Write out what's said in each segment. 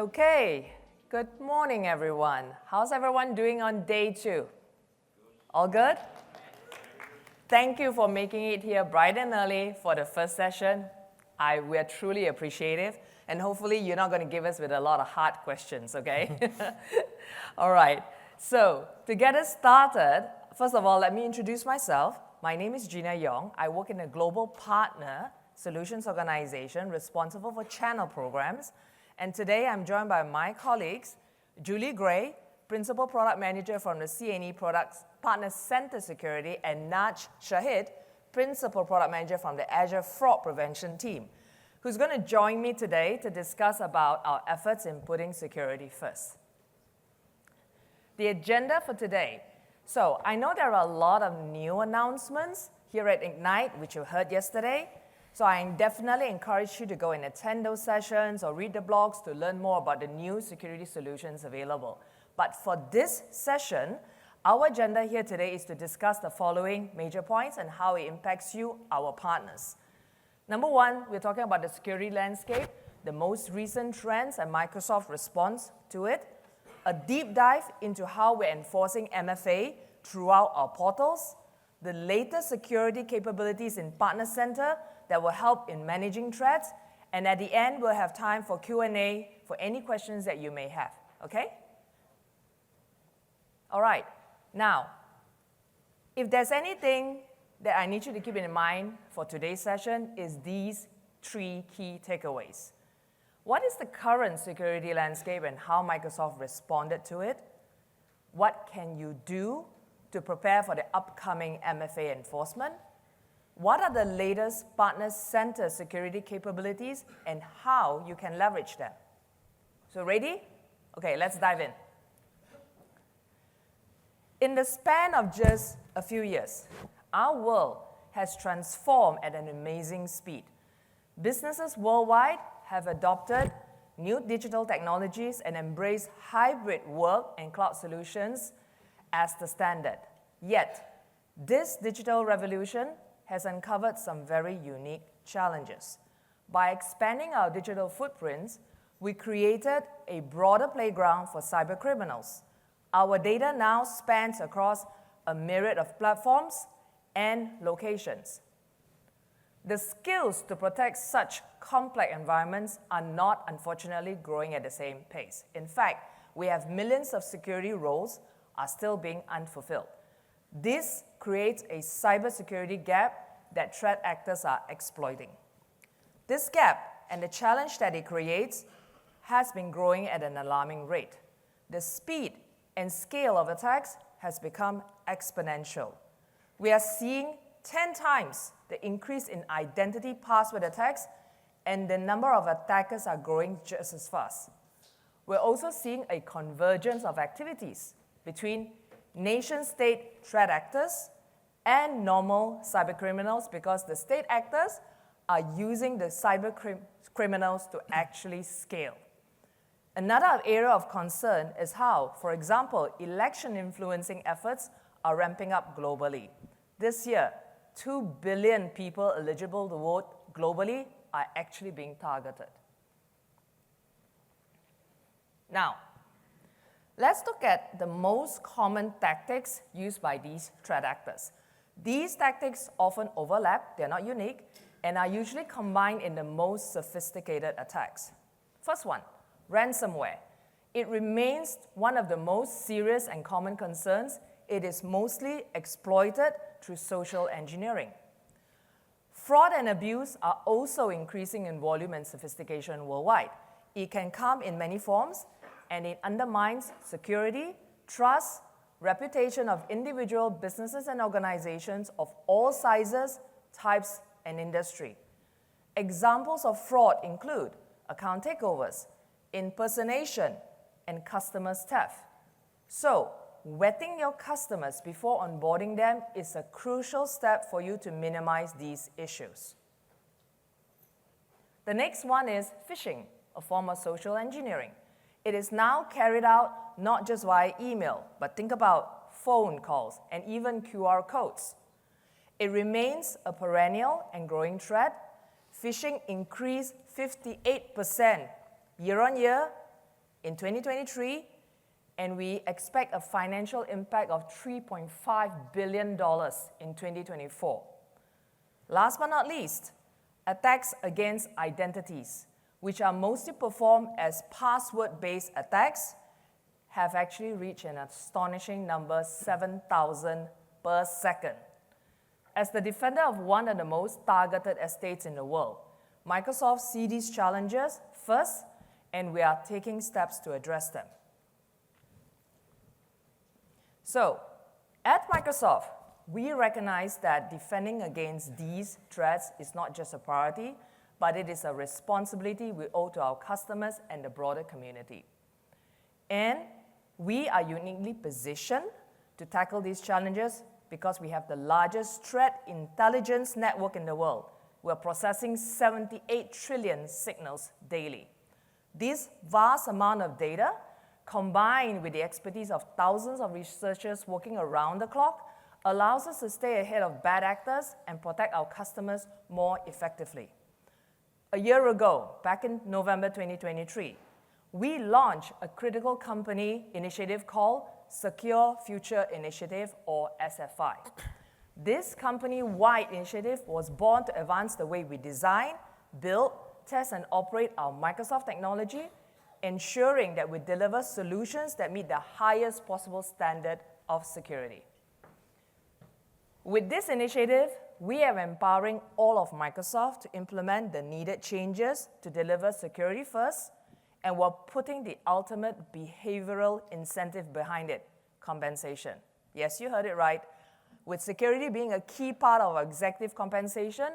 Okay, good morning, everyone. How's everyone doing on day 2? All good? Thank you for making it here bright and early for the first session. We're truly appreciative, and hopefully you're not going to give us with a lot of hard questions, okay? All right, so to get us started, first of all, let me introduce myself. My name is Gina Yong. I work in a global partner solutions organization responsible for channel programs. And today I'm joined by my colleagues, Julie Gray, Principal Product Manager from the CNE Products Partner Center Security, and Naj Shahid, Principal Product Manager from the Azure Fraud Prevention Team, who's going to join me today to discuss about our efforts in putting security first. The agenda for today. So I know there are a lot of new announcements here at Ignite, which you heard yesterday. So I definitely encourage you to go and attend those sessions or read the blogs to learn more about the new security solutions available. But for this session, our agenda here today is to discuss the following major points and how it impacts you, our partners. Number one, we're talking about the security landscape, the most recent trends and Microsoft's response to it, a deep dive into how we're enforcing MFA throughout our portals, the latest security capabilities in Partner Center that will help in managing threats, and at the end, we'll have time for Q&A for any questions that you may have, okay? All right, now, if there's anything that I need you to keep in mind for today's session is these 3 key takeaways. What is the current security landscape and how Microsoft responded to it? What can you do to prepare for the upcoming MFA enforcement? What are the latest Partner Center security capabilities and how you can leverage them? So ready? Okay, let's dive in. In the span of just a few years, our world has transformed at an amazing speed. Businesses worldwide have adopted new digital technologies and embraced hybrid work and cloud solutions as the standard. Yet, this digital revolution has uncovered some very unique challenges. By expanding our digital footprints, we created a broader playground for cybercriminals. Our data now spans across a myriad of platforms and locations. The skills to protect such complex environments are not, unfortunately, growing at the same pace. In fact, we have millions of security roles are still being unfulfilled. This creates a cybersecurity gap that threat actors are exploiting. This gap and the challenge that it creates has been growing at an alarming rate. The speed and scale of attacks has become exponential. We are seeing 10 times the increase in identity password attacks, and the number of attackers are growing just as fast. We're also seeing a convergence of activities between nation-state threat actors and normal cybercriminals because the state actors are using the cybercriminals to actually scale. Another area of concern is how, for example, election influencing efforts are ramping up globally. This year, 2 billion people eligible to vote globally are actually being targeted. Now, let's look at the most common tactics used by these threat actors. These tactics often overlap, they're not unique, and are usually combined in the most sophisticated attacks. First one, ransomware. It remains one of the most serious and common concerns. It is mostly exploited through social engineering. Fraud and abuse are also increasing in volume and sophistication worldwide. It can come in many forms, and it undermines security, trust, reputation of individual businesses and organizations of all sizes, types, and industry. Examples of fraud include account takeovers, impersonation, and customers theft. So, vetting your customers before onboarding them is a crucial step for you to minimize these issues. The next one is phishing, a form of social engineering. It is now carried out not just via email, but think about phone calls and even QR codes. It remains a perennial and growing threat. Phishing increased 58% year on year in 2023, and we expect a financial impact of $3.5 billion in 2024. Last but not least, attacks against identities, which are mostly performed as password-based attacks, have actually reached an astonishing number, 7,000 per second. As the defender of one of the most targeted estates in the world, Microsoft sees these challenges first, and we are taking steps to address them. So, at Microsoft, we recognize that defending against these threats is not just a priority, but it is a responsibility we owe to our customers and the broader community. And we are uniquely positioned to tackle these challenges because we have the largest threat intelligence network in the world. We're processing 78 trillion signals daily. This vast amount of data, combined with the expertise of thousands of researchers working around the clock, allows us to stay ahead of bad actors and protect our customers more effectively. A year ago, back in November 2023, we launched a critical company initiative called Secure Future Initiative, or SFI. This company-wide initiative was born to advance the way we design, build, test, and operate our Microsoft technology, ensuring that we deliver solutions that meet the highest possible standard of security. With this initiative, we are empowering all of Microsoft to implement the needed changes to deliver security first, and we're putting the ultimate behavioral incentive behind it, compensation. Yes, you heard it right. With security being a key part of our executive compensation,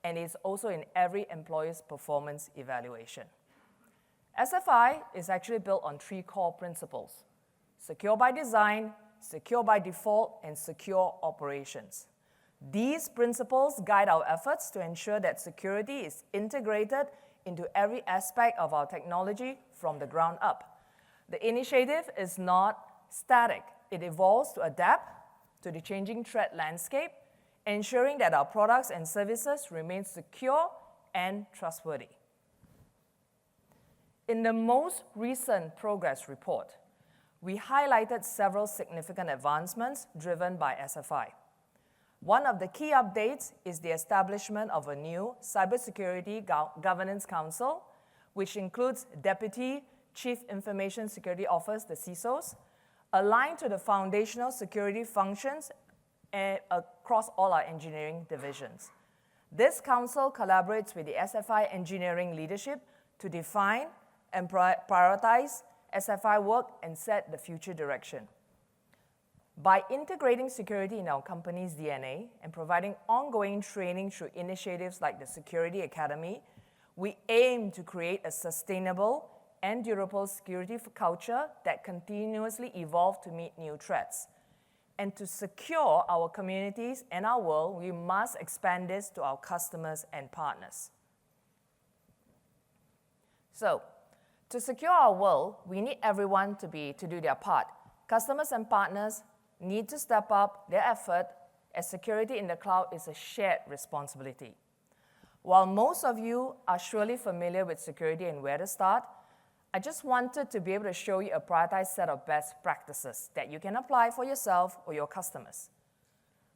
and it's also in every employee's performance evaluation. SFI is actually built on 3 core principles: secure by design, secure by default, and secure operations. These principles guide our efforts to ensure that security is integrated into every aspect of our technology from the ground up. The initiative is not static. It evolves to adapt to the changing threat landscape, ensuring that our products and services remain secure and trustworthy. In the most recent progress report, we highlighted several significant advancements driven by SFI. One of the key updates is the establishment of a new Cybersecurity Governance Council, which includes Deputy Chief Information Security Officers, the CISOs, aligned to the foundational security functions across all our engineering divisions. This council collaborates with the SFI engineering leadership to define and prioritize SFI work and set the future direction. By integrating security in our company's DNA and providing ongoing training through initiatives like the Security Academy, we aim to create a sustainable and durable security culture that continuously evolves to meet new threats. And to secure our communities and our world, we must expand this to our customers and partners. So, to secure our world, we need everyone to do their part. Customers and partners need to step up their effort, as security in the cloud is a shared responsibility. While most of you are surely familiar with security and where to start, I just wanted to be able to show you a prioritized set of best practices that you can apply for yourself or your customers.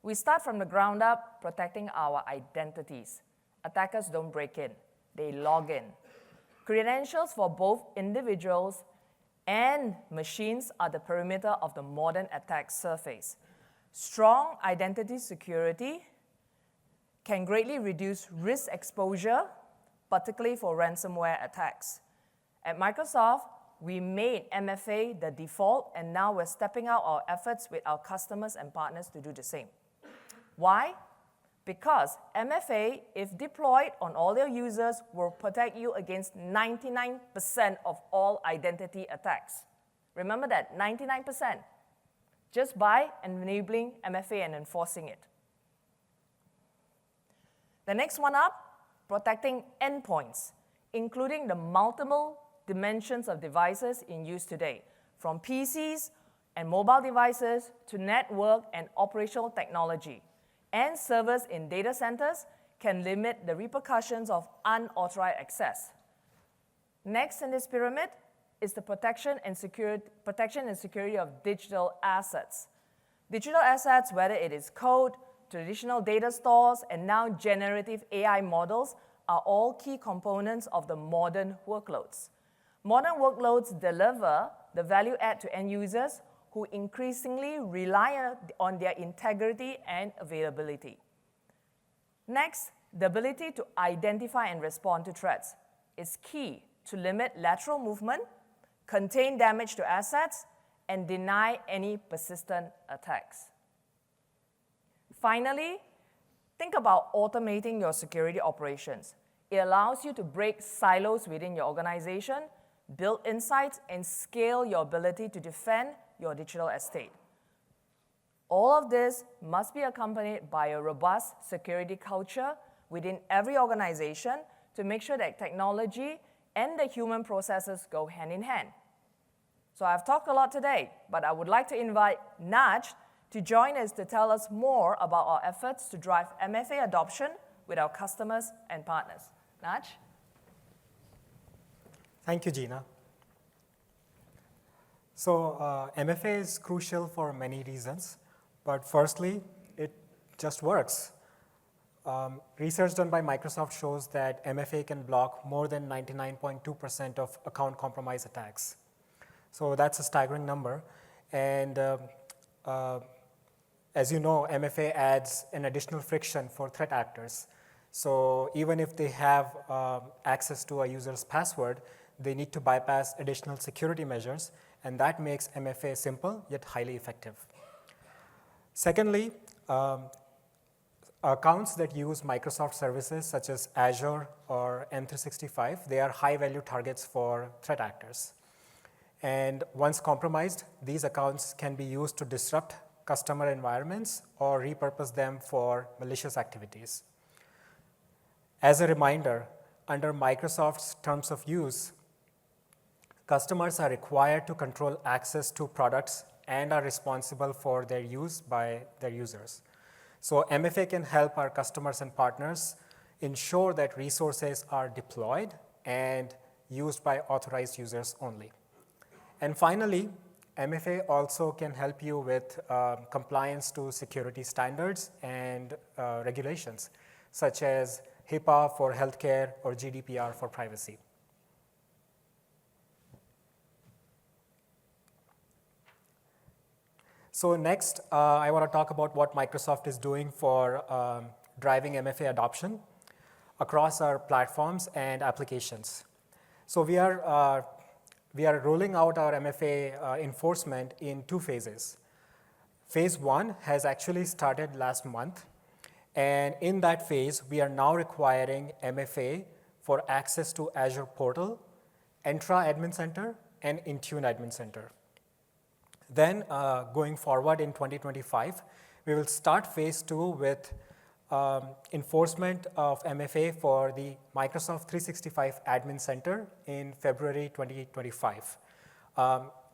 We start from the ground up, protecting our identities. Attackers don't break in, they log in. Credentials for both individuals and machines are the perimeter of the modern attack surface. Strong identity security can greatly reduce risk exposure, particularly for ransomware attacks. At Microsoft, we made MFA the default, and now we're stepping out our efforts with our customers and partners to do the same. Why? Because MFA, if deployed on all your users, will protect you against 99% of all identity attacks. Remember that, 99%, just by enabling MFA and enforcing it. The next one up, protecting endpoints, including the multiple dimensions of devices in use today, from PCs and mobile devices to network and operational technology. And servers in data centers can limit the repercussions of unauthorized access. Next in this pyramid, is the protection and security of digital assets. Digital assets, whether it is code, traditional data stores, and now generative AI models, are all key components of the modern workloads. Modern workloads deliver the value add to end users who increasingly rely on their integrity and availability. Next, the ability to identify and respond to threats is key to limit lateral movement, contain damage to assets, and deny any persistent attacks. Finally, think about automating your security operations. It allows you to break silos within your organization, build insights, and scale your ability to defend your digital estate. All of this must be accompanied by a robust security culture within every organization to make sure that technology and the human processes go hand in hand. So I've talked a lot today, but I would like to invite Naj to join us to tell us more about our efforts to drive MFA adoption with our customers and partners. Naj? Thank you, Gina. So MFA is crucial for many reasons, but firstly, it just works. Research done by Microsoft shows that MFA can block more than 99.2% of account compromise attacks. So that's a staggering number. And as you know, MFA adds an additional friction for threat actors. So even if they have access to a user's password, they need to bypass additional security measures, and that makes MFA simple yet highly effective. Secondly, accounts that use Microsoft services such as Azure or M365, they are high-value targets for threat actors. And once compromised, these accounts can be used to disrupt customer environments or repurpose them for malicious activities. As a reminder, under Microsoft's terms of use, customers are required to control access to products and are responsible for their use by their users. So MFA can help our customers and partners ensure that resources are deployed and used by authorized users only. And finally, MFA also can help you with compliance to security standards and regulations, such as HIPAA for healthcare or GDPR for privacy. So next, I want to talk about what Microsoft is doing for driving MFA adoption across our platforms and applications. So we are rolling out our MFA enforcement in 2 phases. Phase 1 has actually started last month. And in that phase, we are now requiring MFA for access to Azure Portal, Entra Admin Center, and Intune Admin Center. Then going forward in 2025, we will start phase 2 with enforcement of MFA for the Microsoft 365 Admin Center in February 2025.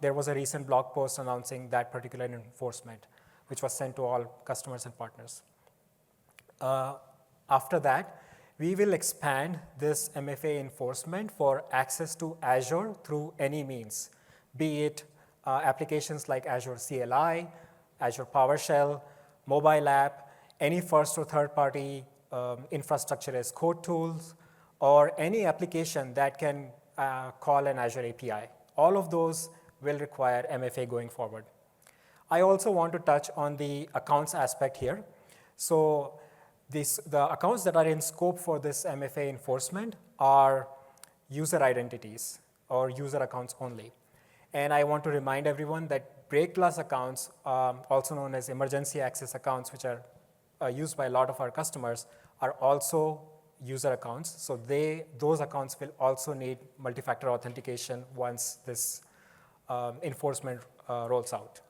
There was a recent blog post announcing that particular enforcement, which was sent to all customers and partners. After that, we will expand this MFA enforcement for access to Azure through any means, be it applications like Azure CLI, Azure PowerShell, mobile app, any first or third-party infrastructure as code tools, or any application that can call an Azure API. All of those will require MFA going forward. I also want to touch on the accounts aspect here. So the accounts that are in scope for this MFA enforcement are user identities or user accounts only. And I want to remind everyone that break glass accounts, also known as emergency access accounts, which are used by a lot of our customers, are also user accounts. So those accounts will also need multi-factor authentication once this enforcement rolls out.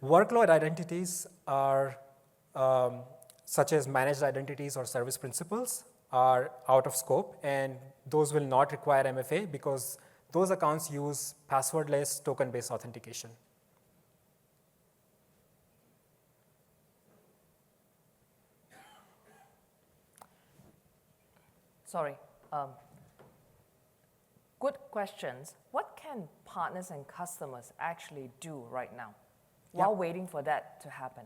Workload identities are such as managed identities or service principals are out of scope, and those will not require MFA because those accounts use passwordless token-based authentication. Sorry. good questions. What can partners and customers actually do right now while waiting for that to happen?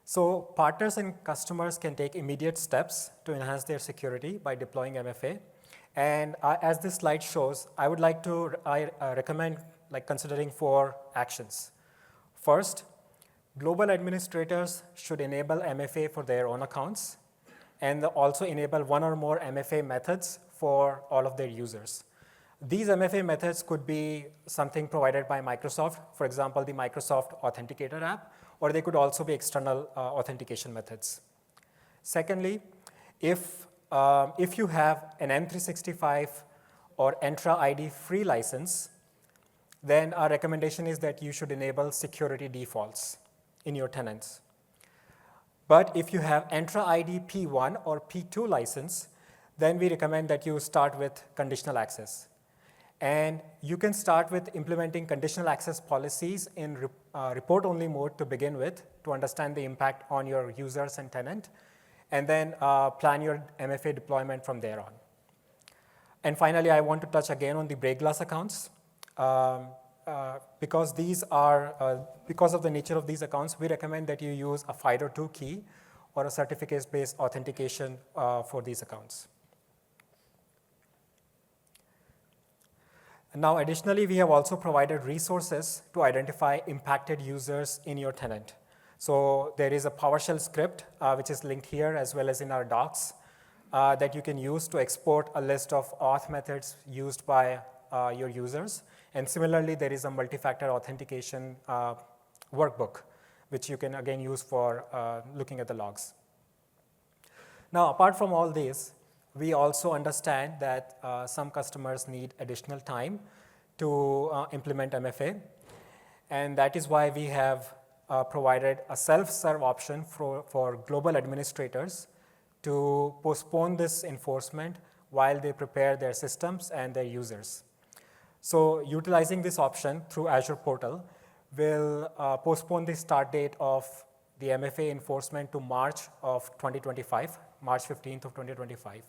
So partners and customers can take immediate steps to enhance their security by deploying MFA. And as this slide shows, I would like to recommend considering 4 actions. First, global administrators should enable MFA for their own accounts and also enable 1 or more MFA methods for all of their users. These MFA methods could be something provided by Microsoft, for example, the Microsoft Authenticator app, or they could also be external authentication methods. Secondly, if you have an M365 or Entra ID free license, then our recommendation is that you should enable security defaults in your tenants. But if you have Entra ID P1 or P2 license, then we recommend that you start with conditional access. And you can start with implementing conditional access policies in report-only mode to begin with to understand the impact on your users and tenant, and then plan your MFA deployment from there on. And finally, I want to touch again on the break glass accounts. Because of the nature of these accounts, we recommend that you use a FIDO2 key or a certificate-based authentication for these accounts. Now, additionally, we have also provided resources to identify impacted users in your tenant. So there is a PowerShell script, which is linked here as well as in our docs, that you can use to export a list of auth methods used by your users. And similarly, there is a multi-factor authentication workbook, which you can again use for looking at the logs. Now, apart from all these, we also understand that some customers need additional time to implement MFA. And that is why we have provided a self-serve option for global administrators to postpone this enforcement while they prepare their systems and their users. So utilizing this option through Azure Portal will postpone the start date of the MFA enforcement to March of 2025, March 15th of 2025.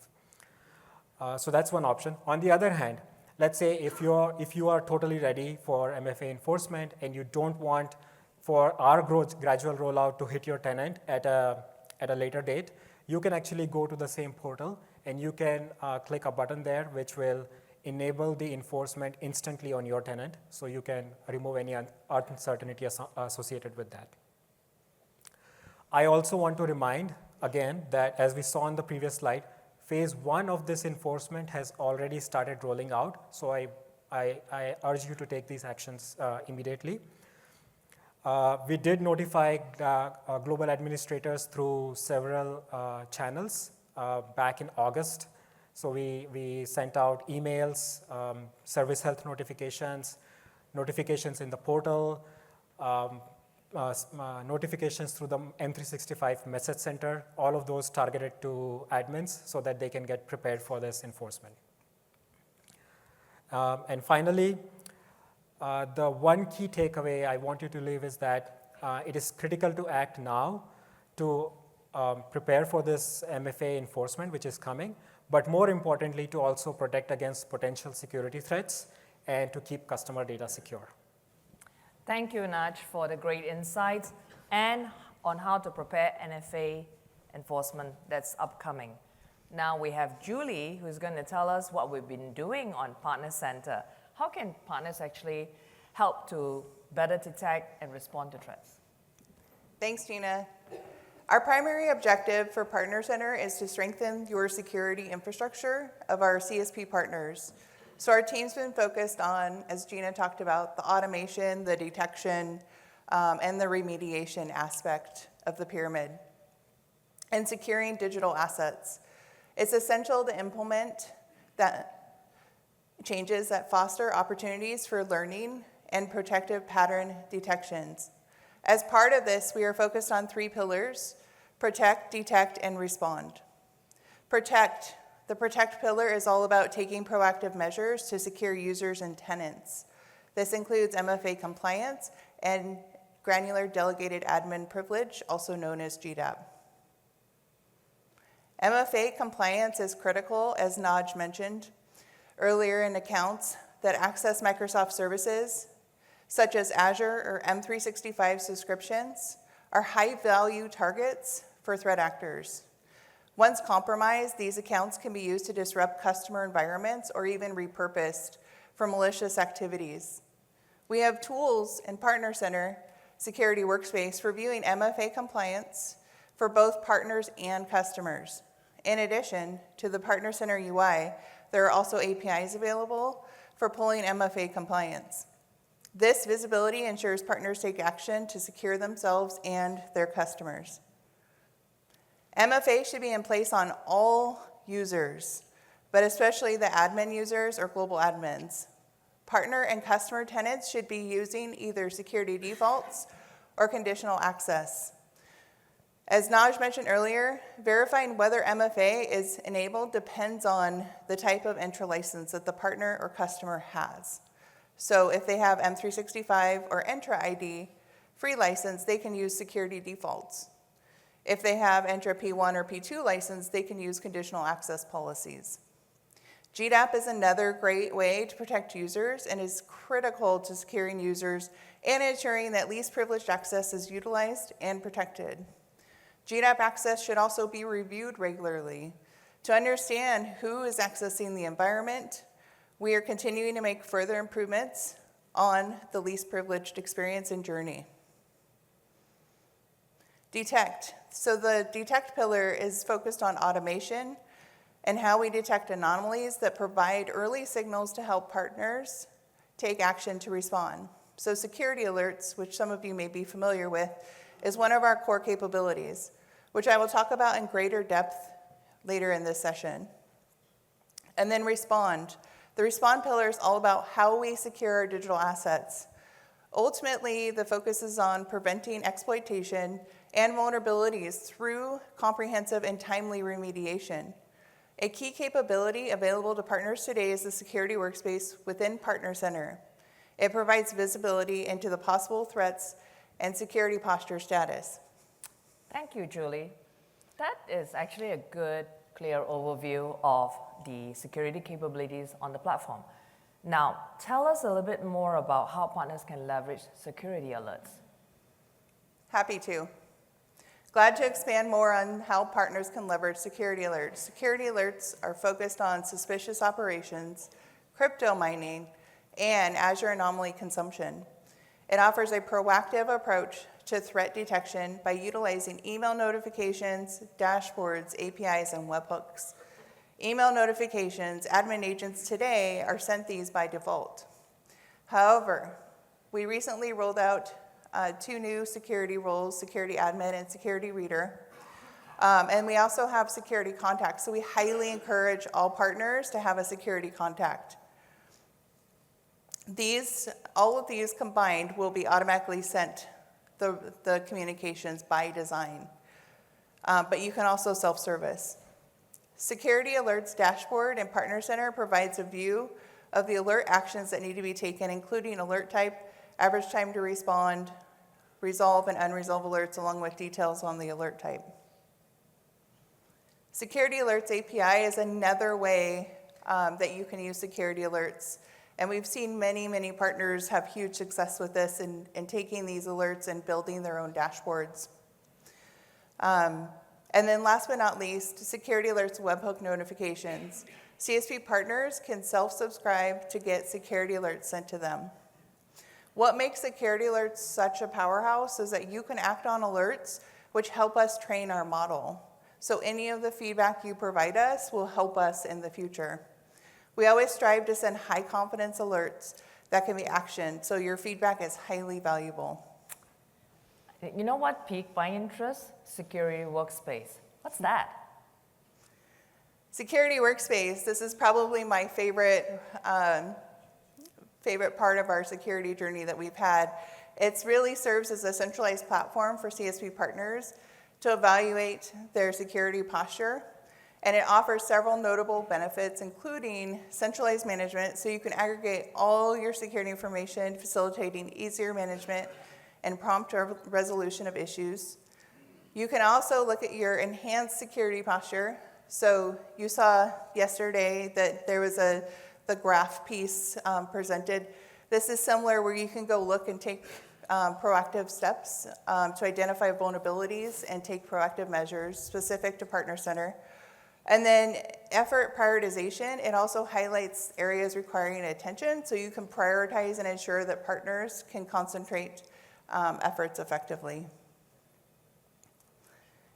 So that's one option. On the other hand, let's say if you are totally ready for MFA enforcement and you don't want for our gradual rollout to hit your tenant at a later date, you can actually go to the same portal and you can click a button there which will enable the enforcement instantly on your tenant, so you can remove any uncertainty associated with that. I also want to remind again that as we saw on the previous slide, phase 1 of this enforcement has already started rolling out, so I urge you to take these actions immediately. We did notify global administrators through several channels back in August. So we sent out emails, service health notifications, notifications in the portal, notifications through the M365 message center, all of those targeted to admins so that they can get prepared for this enforcement. And finally, the one key takeaway I want you to leave is that it is critical to act now to prepare for this MFA enforcement which is coming, but more importantly to also protect against potential security threats and to keep customer data secure. Thank you, Naj, for the great insights and on how to prepare NFA enforcement that's upcoming. Now we have Julie, who's going to tell us what we've been doing on Partner Center. How can partners actually help to better detect and respond to threats? Thanks, Gina. Our primary objective for Partner Center is to strengthen your security infrastructure of our CSP partners. So our team's been focused on, as Gina talked about, the automation, the detection, and the remediation aspect of the pyramid, and securing digital assets. It's essential to implement changes that foster opportunities for learning and protective pattern detections. As part of this, we are focused on 3 pillars: protect, detect, and respond. Protect. The protect pillar is all about taking proactive measures to secure users and tenants. This includes MFA compliance and granular delegated admin privilege, also known as GDAP. MFA compliance is critical, as Naj mentioned earlier, in accounts that access Microsoft services, such as Azure or M365 subscriptions, are high-value targets for threat actors. Once compromised, these accounts can be used to disrupt customer environments or even repurposed for malicious activities. We have tools in Partner Center Security Workspace for viewing MFA compliance for both partners and customers. In addition to the Partner Center UI, there are also APIs available for pulling MFA compliance. This visibility ensures partners take action to secure themselves and their customers. MFA should be in place on all users, but especially the admin users or global admins. Partner and customer tenants should be using either security defaults or conditional access. As Naj mentioned earlier, verifying whether MFA is enabled depends on the type of Entra license that the partner or customer has. So if they have M365 or Entra ID free license, they can use security defaults. If they have Entra P1 or P2 license, they can use conditional access policies. GDAP is another great way to protect users and is critical to securing users and ensuring that least privileged access is utilized and protected. GDAP access should also be reviewed regularly to understand who is accessing the environment. We are continuing to make further improvements on the least privileged experience and journey. Detect. So the detect pillar is focused on automation and how we detect anomalies that provide early signals to help partners take action to respond. So security alerts, which some of you may be familiar with, is one of our core capabilities, which I will talk about in greater depth later in this session. And then respond. The respond pillar is all about how we secure our digital assets. Ultimately, the focus is on preventing exploitation and vulnerabilities through comprehensive and timely remediation. A key capability available to partners today is the Security Workspace within Partner Center. It provides visibility into the possible threats and security posture status. Thank you, Julie. That is actually a good, clear overview of the security capabilities on the platform. Now, tell us a little bit more about how partners can leverage security alerts. Happy to. Glad to expand more on how partners can leverage security alerts. Security alerts are focused on suspicious operations, crypto mining, and Azure anomaly consumption. It offers a proactive approach to threat detection by utilizing email notifications, dashboards, APIs, and webhooks. Email notifications, admin agents today are sent these by default. However, we recently rolled out 2 new security roles, security admin and security reader. And we also have security contacts. So we highly encourage all partners to have a security contact. All of these combined will be automatically sent the communications by design. But you can also self-service. Security Alerts Dashboard in Partner Center provides a view of the alert actions that need to be taken, including alert type, average time to respond, resolve and unresolved alerts, along with details on the alert type. Security Alerts API is another way that you can use security alerts. And we've seen many, many partners have huge success with this in taking these alerts and building their own dashboards. And then last but not least, Security Alerts webhook notifications. CSP partners can self-subscribe to get security alerts sent to them. What makes security alerts such a powerhouse is that you can act on alerts which help us train our model. So any of the feedback you provide us will help us in the future. We always strive to send high confidence alerts that can be actioned, so your feedback is highly valuable. You know what piqued my interest? Security Workspace. What's that? Security Workspace, this is probably my favorite part of our security journey that we've had. It really serves as a centralized platform for CSP partners to evaluate their security posture. And it offers several notable benefits, including centralized management, so you can aggregate all your security information, facilitating easier management and prompt resolution of issues. You can also look at your enhanced security posture So you saw yesterday that there was the graph piece presented. This is similar where you can go look and take proactive steps to identify vulnerabilities and take proactive measures specific to Partner Center. And then effort prioritization, it also highlights areas requiring attention so you can prioritize and ensure that partners can concentrate efforts effectively.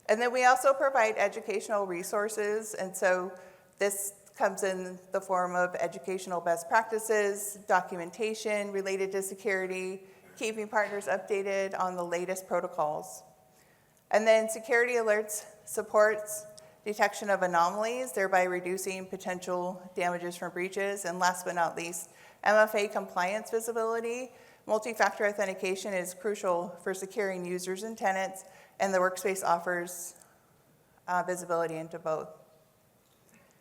And then we also provide educational resources, and so this comes in the form of educational best practices, documentation related to security, keeping partners updated on the latest protocols. And then security alerts supports detection of anomalies, thereby reducing potential damages from breaches. And last but not least, MFA compliance visibility. Multi-factor authentication is crucial for securing users and tenants, and the workspace offers visibility into both.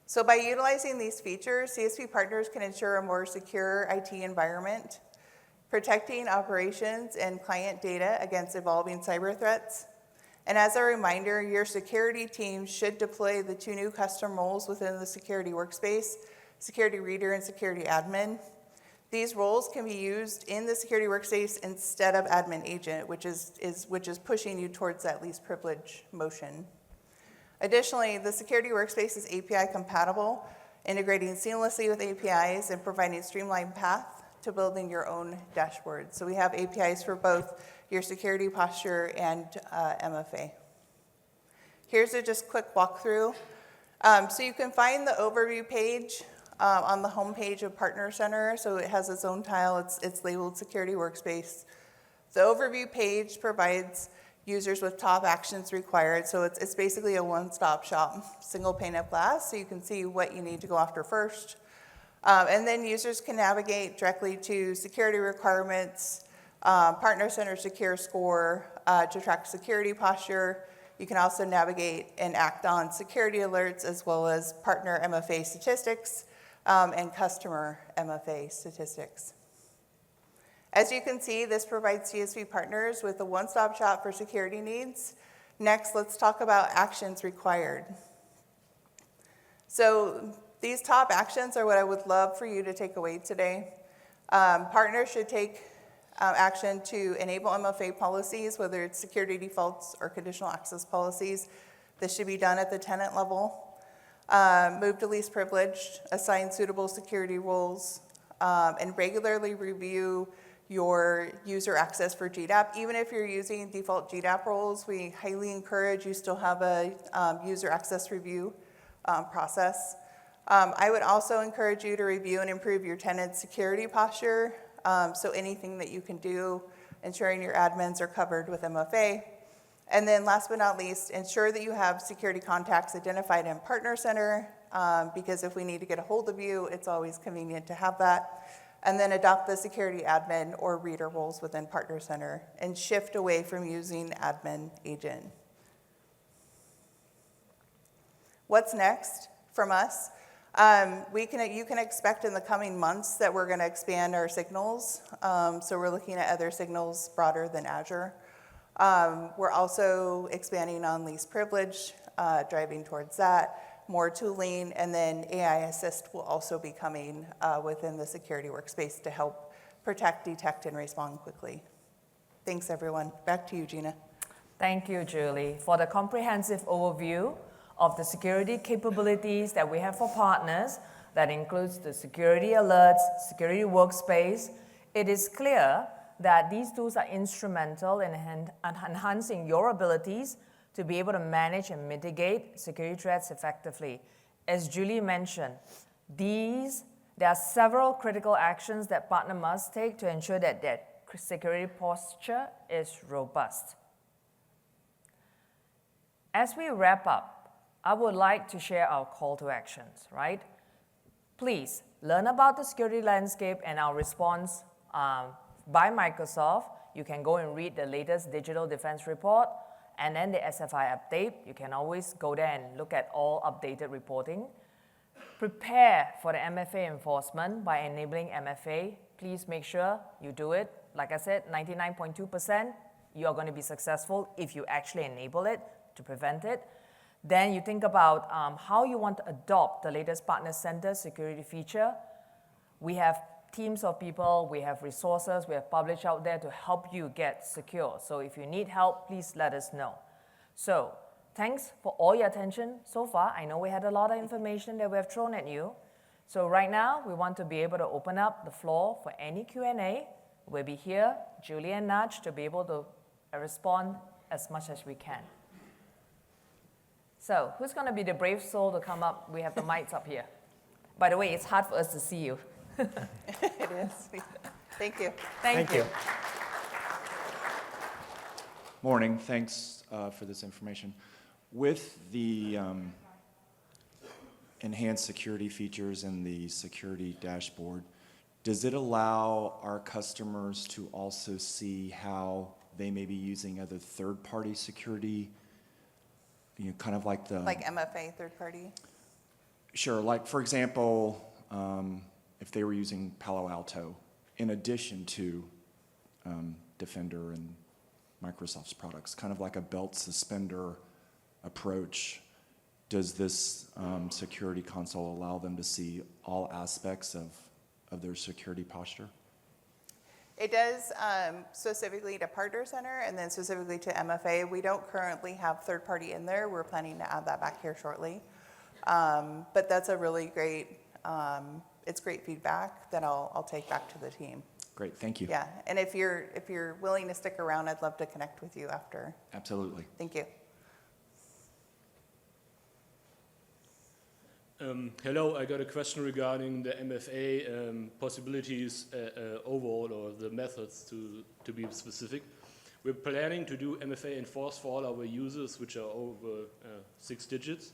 So by utilizing these features, CSP partners can ensure a more secure IT environment, protecting operations and client data against evolving cyber threats. And as a reminder, your security team should deploy the 2 new custom roles within the security workspace, security reader and security admin. These roles can be used in the security workspace instead of admin agent, which is pushing you towards that least privilege motion. Additionally, the security workspace is API compatible, integrating seamlessly with APIs and providing a streamlined path to building your own dashboard. So we have APIs for both your security posture and MFA. Here's a just quick walkthrough. So you can find the overview page on the home page of Partner Center. So it has its own tile. It's labeled Security Workspace. The overview page provides users with top actions required. So it's basically a one-stop shop, single pane of glass, so you can see what you need to go after first. And then users can navigate directly to security requirements, Partner Center Secure Score to track security posture. You can also navigate and act on security alerts as well as partner MFA statistics and customer MFA statistics. As you can see, this provides CSP partners with a one-stop shop for security needs. Next, let's talk about actions required. So these top actions are what I would love for you to take away today. Partners should take action to enable MFA policies, whether it's security defaults or conditional access policies. This should be done at the tenant level. Move to least privileged, assign suitable security roles, and regularly review your user access for GDAP. Even if you're using default GDAP roles, we highly encourage you still have a user access review process. I would also encourage you to review and improve your tenant security posture. So anything that you can do, ensuring your admins are covered with MFA. And then last but not least, ensure that you have security contacts identified in Partner Center, because if we need to get a hold of you, it's always convenient to have that. And then adopt the security admin or reader roles within Partner Center and shift away from using admin agent. What's next from us? You can expect in the coming months that we're going to expand our signals. So we're looking at other signals broader than Azure. We're also expanding on least privilege, driving towards that, more tooling, and then AI Assist will also be coming within the security workspace to help protect, detect, and respond quickly. Thanks, everyone. Back to you, Gina. Thank you, Julie, for the comprehensive overview of the security capabilities that we have for partners. That includes the security alerts, security workspace. It is clear that these tools are instrumental in enhancing your abilities to be able to manage and mitigate security threats effectively. As Julie mentioned, there are several critical actions that partner must take to ensure that their security posture is robust. As we wrap up, I would like to share our call to actions, right? Please learn about the security landscape and our response by Microsoft. You can go and read the latest digital defense report and then the SFI update. You can always go there and look at all updated reporting. Prepare for the MFA enforcement by enabling MFA. Please make sure you do it. Like I said, 99.2%, you are going to be successful if you actually enable it to prevent it. Then you think about how you want to adopt the latest Partner Center security feature. We have teams of people, we have resources, we have published out there to help you get secure. So if you need help, please let us know. So thanks for all your attention so far. I know we had a lot of information that we have thrown at you. So right now, we want to be able to open up the floor for any Q&A. We'll be here, Julie and Nudge, to be able to respond as much as we can. So who's going to be the brave soul to come up? We have the mics up here. By the way, it's hard for us to see you. It is. Thank you. Thank you. Morning. Thanks for this information. With the enhanced security features in the security dashboard, does it allow our customers to also see how they may be using other third-party security, kind of like the... Like MFA, third party? Sure. Like, for example, if they were using Palo Alto, in addition to Defender and Microsoft's products, kind of like a belt suspender approach, does this security console allow them to see all aspects of their security posture? It does specifically to Partner Center and then specifically to MFA. We don't currently have third party in there. We're planning to add that back here shortly. But that's a really great, it's great feedback that I'll take back to the team. Great, thank you. Yeah, and if you're willing to stick around, I'd love to connect with you after. Absolutely. Thank you. Hello, I got a question regarding the MFA possibilities overall, or the methods to be specific. We're planning to do MFA enforced for all our users, which are over 6 digits.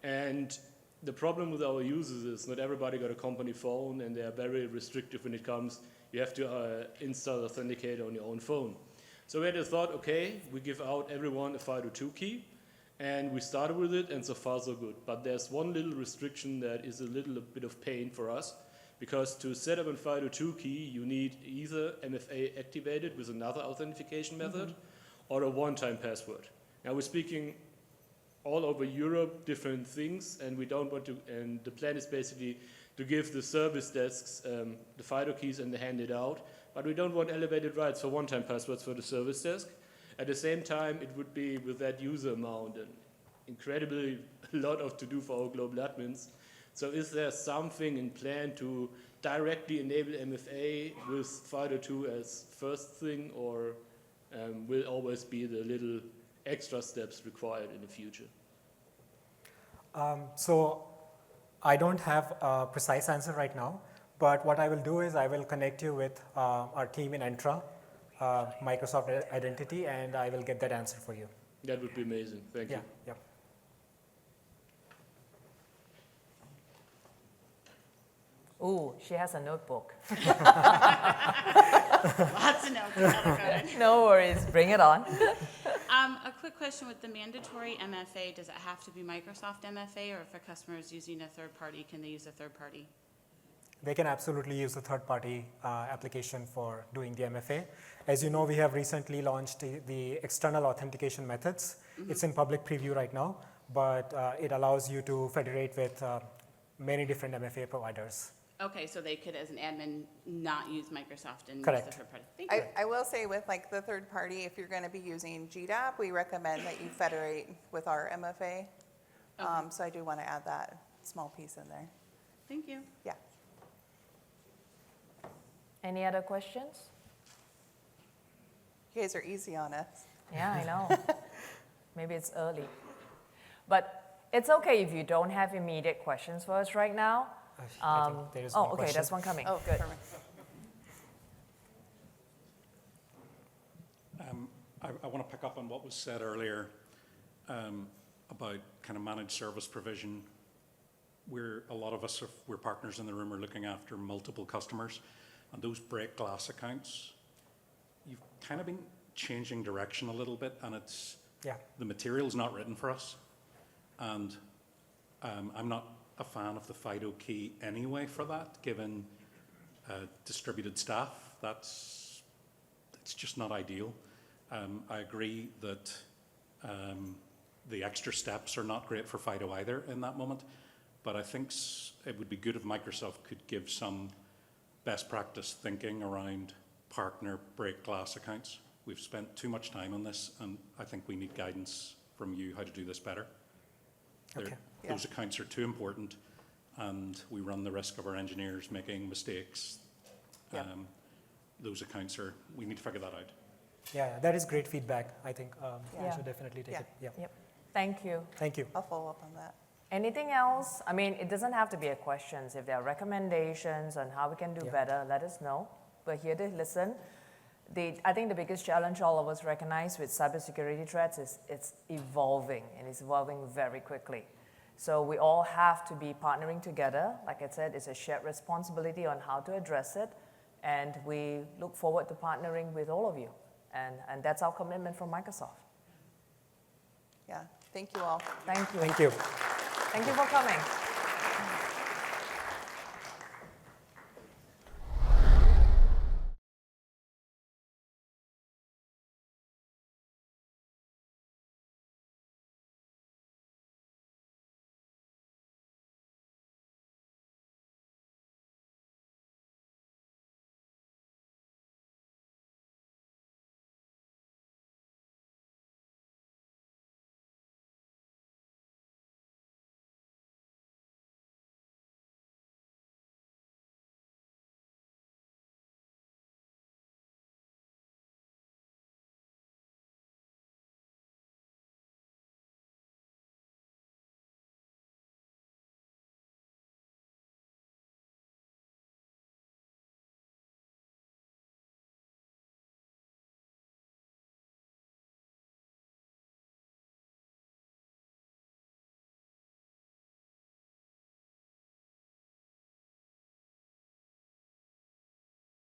And the problem with our users is not everybody got a company phone, and they are very restrictive when it comes. You have to install Authenticator on your own phone. So we had a thought, okay, we give out everyone a FIDO2 key. And we started with it, and so far so good. But there's one little restriction that is a little bit of pain for us, because to set up a FIDO2 key, you need either MFA activated with another authentication method, or a one-time password. Now we're speaking all over Europe, different things, and we don't want to. And the plan is basically to give the service desks the FIDO keys and they hand it out. But we don't want elevated rights for one-time passwords for the service desk. At the same time, it would be, with that user amount, an incredibly lot of to do for our global admins. So is there something in plan to directly enable MFA with FIDO2 as first thing, or will always be the little extra steps required in the future? So I don't have a precise answer right now, but what I will do is I will connect you with our team in Entra, Microsoft Identity, and I will get that answer for you. That would be amazing. Thank you. Yeah. Ooh, she has a notebook. Lots of notes. That'll go in. No worries, bring it on. A quick question with the mandatory MFA, does it have to be Microsoft MFA, or if a customer is using a third party, can they use a third party? They can absolutely use the third-party application for doing the MFA. As you know, we have recently launched the external authentication methods. It's in public preview right now, but it allows you to federate with many different MFA providers. Okay, so they could, as an admin, not use Microsoft and Correct. use the third party. Thank you. I will say with like the third party, if you're going to be using GDAP, we recommend that you federate with our MFA. Okay. So I do want to add that small piece in there. Thank you. Yeah. Any other questions? You guys are easy on us. Yeah, I know. Maybe it's early. But it's okay if you don't have immediate questions for us right now. I think there is one okay, question. there's one coming. Oh, Good. perfect. I want to pick up on what was said earlier about kind of managed service provision. A lot of us, we're partners in the room, are looking after multiple customers, and those break glass accounts, you've kind of been changing direction a little bit, and the material's not written for us, and I'm not a fan of the FIDO key anyway for that, given distributed staff. It's just not ideal. I agree that the extra steps are not great for FIDO either in that moment. But I think it would be good if Microsoft could give some best practice thinking around partner break glass accounts. We've spent too much time on this, and I think we need guidance from you how to do this better. Okay. Those accounts are too important, and we run the risk of our engineers making mistakes. Yeah. Those accounts are, we need to figure that out. Yeah, that is great feedback. I think we Yeah. should definitely take Yeah. it. Yeah. Yep. Thank you. Thank you. I'll follow up on that. Anything else? I mean, it doesn't have to be a questions. If there are recommendations on how we can do Yeah. better, let us know. We're here to listen. I think the biggest challenge all of us recognize with cybersecurity threats is it's evolving, and it's evolving very quickly. So we all have to be partnering together. Like I said, it's a shared responsibility on how to address it, and we look forward to partnering with all of you. And that's our commitment from Microsoft. Yeah, thank you all. Thank you. Thank you. Thank you for coming.